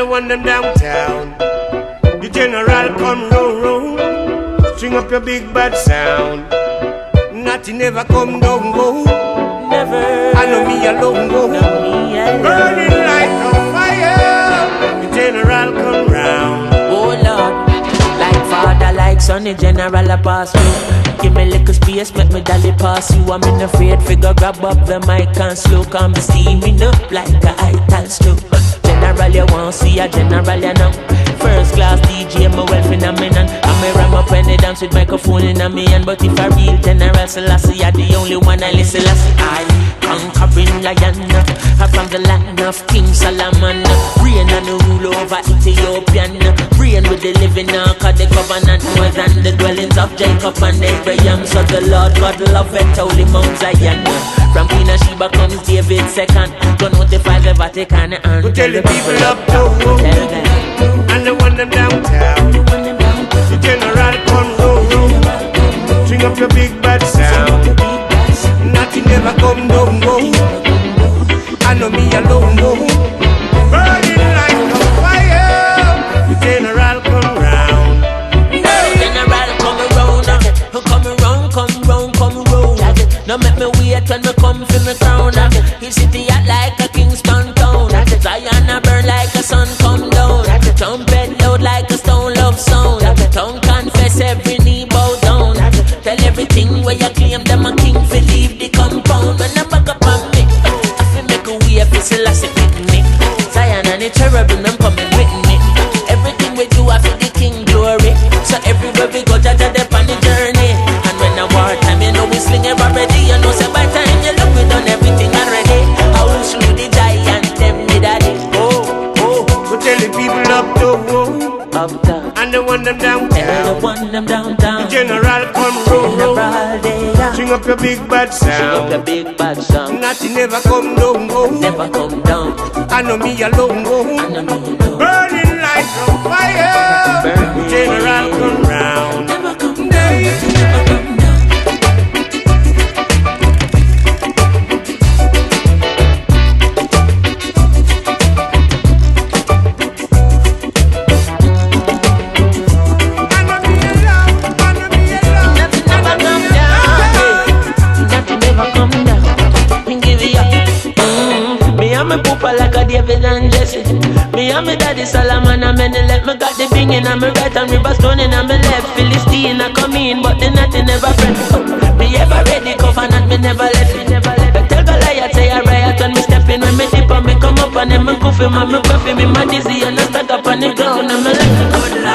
want them downtown. The general come round. String up your big bad sound. Nothing never come down, go. Never. I know me alone, go. Burning like a fire. The general come round. Oh Lord, like father, like son, the general a pass through. Give me little space, make me dolly pass you. I'm in afraid figure, grab up the mic and slow. Come be steaming up like a ital stew. General, you want see a general, you know. First class DJ, my well phenomenon. I'm a ram up when they dance with microphone in a me hand. But if a real general Selassie, you're the only one I listen. I conquering lion, I'm from the land of King Solomon. Reign and rule over Ethiopian. Reign with the living ark of the covenant. More than the dwellings of Jacob and Abraham. So the Lord God love it, holy Mount Zion. From Queen of Sheba comes David second. Go notify the Vatican and we tell the people up to and the one them downtown. The general come round. String up your big bad sound. Nothing never come down, go. I know me alone, go. Burning like a fire. The general come round. General come around. Come round. Now make me wait when me come for me crown. His city hot like a Kingston town. Zion a burn like a sun come down. Trumpet loud like a stone love sound. Tongue confess every knee bow down. Tell everything where you claim them a king for leave the compound. When I back up on me, I feel make a way for Selassie with me. Zion and the cherubim them coming with me. Everything we do I feel the king glory. So everywhere we go, Jaja dep on the journey. And when I wartime, you know we sling it already. You know say by time you look we done everything already. I will slew the giant, them me daddy. We tell the people up to and the one them downtown. The general come round. String up your big bad sound. Nothing never come down, go. I know me alone, go. Burning like a fire. The general come round. Never come down. Me pooper like a David and Jesse. Me and me daddy Solomon and many left. Me got the bing in and me right and river stone in and me left. Philistine I come in but the nothing never friend. Me ever ready covenant me never let me never let. But tell Goliath say I riot when me step in. When me dip and me come up and then me goofy man me puffy me my dizzy and I stack up on the ground and me like